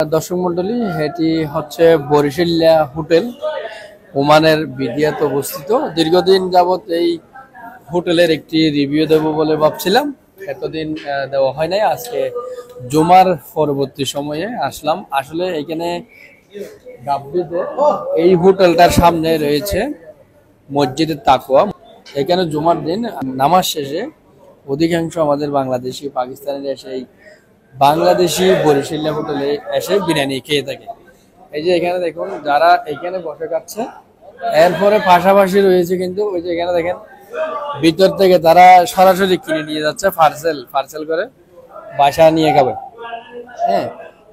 দর্শক মন্ডলী, এটি হচ্ছে বরিশালিয়া হোটেল, ওমানের বিদিয়াতে অবস্থিত। দীর্ঘদিন যাবত এই হোটেলের একটি রিভিউ দেব বলে ভাবছিলাম, এতদিন দেওয়া হয় নাই। আজকে জুমার পরবর্তী সময়ে আসলাম। আসলে এখানে গাব্বিতে এই হোটেলটার সামনে রয়েছে মসজিদের তাকওয়া। এখানে জুমার দিন নামাজ শেষে অধিকাংশ আমাদের বাংলাদেশি পাকিস্তানিরা এসে এই বাংলাদেশি বরিশালিয়া হোটেলে এসে বিরিয়ানি খেয়ে থাকে। এই যে এখানে দেখুন, যারা এখানে বসে খাচ্ছে, এরপরে পাশাপাশি রয়েছে কিন্তু ওই যে এখানে দেখেন ভিতর থেকে তারা সরাসরি কিনে নিয়ে যাচ্ছে, পার্সেল করে বাসা নিয়ে খাবে। হ্যাঁ,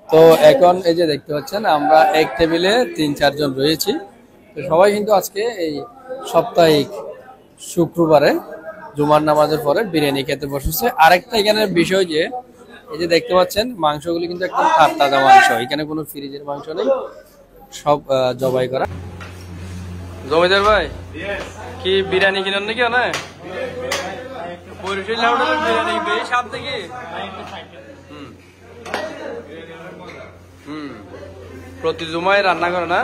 তো এখন এই যে দেখতে পাচ্ছেন আমরা এক টেবিলে 3-4 জন রয়েছি। তো সবাই কিন্তু আজকে এই সাপ্তাহিক শুক্রবারে জুমার নামাজের পরে বিরিয়ানি খেতে বসেছে। আরেকটা এখানে বিষয় যে এই যে দেখতে পাচ্ছেন মাংসগুলি কিন্তু একদম তাজা মাংস, এখানে কোনো ফ্রিজের মাংস নেই, সব জবাই করা। জমিদার ভাই, কি বিরিয়ানি কিনেন নাকি? না বরিশাল হোটেলের বিরিয়ানি বেশ স্বাদ নাকি? প্রতি জুমায় রান্না করে না?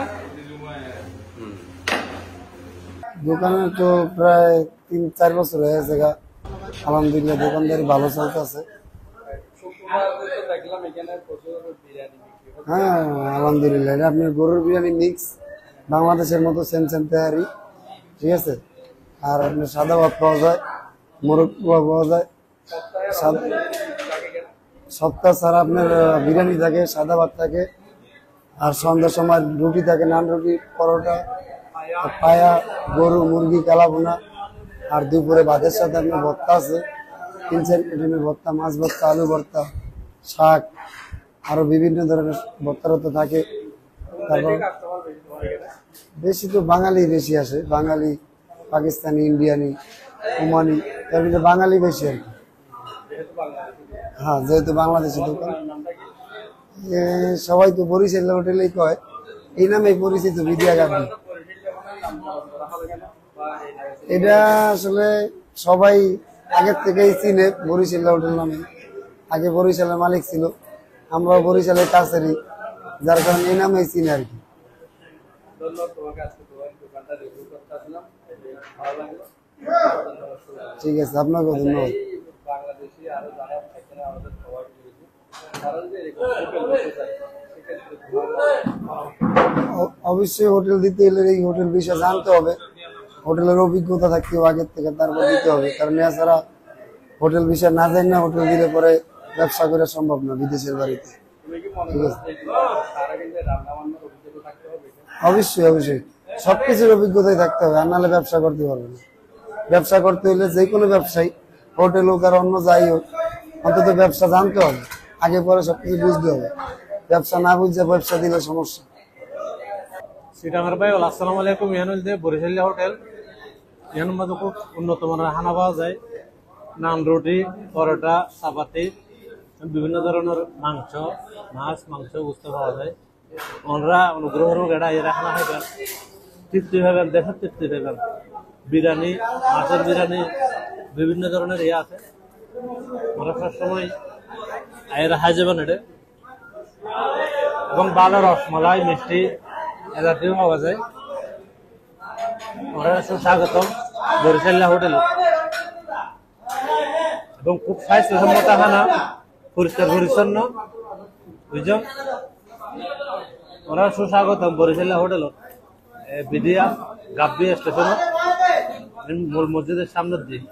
দোকানে তো প্রায় 3-4 বছর হয়ে গেছে। আলহামদুলিল্লাহ দোকানদারি ভালো চলতেছে। হ্যাঁ আলহামদুলিল্লাহ, এটা আপনার গরুর বিরিয়ানি মিক্স, বাংলাদেশের মতো সেম তেহারি, ঠিক আছে। আর আপনার সাদা ভাত পাওয়া যায়, মোরগ পাওয়া যায়। সপ্তাহ ছাড়া আপনার বিরিয়ানি থাকে, সাদা ভাত থাকে, আর সন্ধ্যার সময় রুটি থাকে, নান রুটি, পরোটা, পায়া, গরু, মুরগি, কালাভুনা। আর দুপুরে ভাতের সাথে আপনার ভর্তা আছে, 3-4 আইটেমের ভর্তা, মাছ ভর্তা, আলু ভর্তা, শাক, আরো বিভিন্ন ধরনের ভর্তা থাকে। তারপর বেশি তো বাঙালি বেশি আসে, বাঙালি, পাকিস্তানি, ইন্ডিয়ানি, ওমানি, তার ভিতরে বাঙালি বেশি আর কি। হ্যাঁ, যেহেতু বাংলাদেশের দোকান, সবাই তো বরিশাল হোটেলেই কয়, এই নামে পরিচিত বিদিয়া গাব্বি। এটা আসলে সবাই আগের থেকেই চিনে বরিশাল হোটেল নামে। আগে বরিশালের মালিক ছিল, আমরা বরিশালের কাছেরই, যার কারণে এই নামেই চিনে আর কি। ঠিক আছে, আপনাকেও ধন্যবাদ। অবশ্যই হোটেল দিতে হলে এই হোটেল বিষয়ে জানতে হবে, হোটেলের অভিজ্ঞতা থাকতে হবে আগের থেকে, তারপর দিতে হবে। কারণ এছাড়া হোটেল বিষয় না জানি না হোটেল দিলে পরে ব্যবসা করা সম্ভব না বিদেশের বাড়িতে। ঠিক আছে, অবশ্যই অবশ্যই সবকিছুর অভিজ্ঞতাই থাকতে হবে, আর নাহলে ব্যবসা করতে পারবে না। ব্যবসা করতে হলে যে কোনো ব্যবসায়ী, হোটেল হোক আর অন্য যাই হোক, অন্তত ব্যবসা জানতে হবে, আগে পরে সবকিছু বুঝতে হবে। ব্যবসা না বুঝে ব্যবসা দিলে সমস্যা। সিটাঙ্গার ভাই, আসসালামু আলাইকুম। ইহানুল দে বরিশালিয়া হোটেল, ইহানুর মধ্যে খুব উন্নত মানের খানা পাওয়া যায়, নান, রুটি, পরোটা, চাপাতি, বিভিন্ন ধরনের মাংস, মাছ, মাংস, গোস্ত পাওয়া যায়। ওনারা অনুগ্রহ গেড়া এরা খানা খাইবেন, তৃপ্তি পাবেন, দেশের তৃপ্তি পাবেন। বিরিয়ানি, মাছের বিরিয়ানি, বিভিন্ন ধরনের ইয়ে আছে। ওরা সবসময় এরা খাই যাবেন এটা, এবং ভালো রসমালাই, মিষ্টি এ জাতীয় পাওয়া যায়। ওরা সুস্বাগতম বরিশালিয়া হোটেল, এবং খুব স্বাস্থ্যসম্মত খানা, পরিষ্কার পরিচ্ছন্ন, বুঝছেন। ওরা সুস্বাগতম বরিশালিয়া হোটেল, বিদিয়া গাব্বি স্টেশন, মূল মসজিদের সামনের দিকে।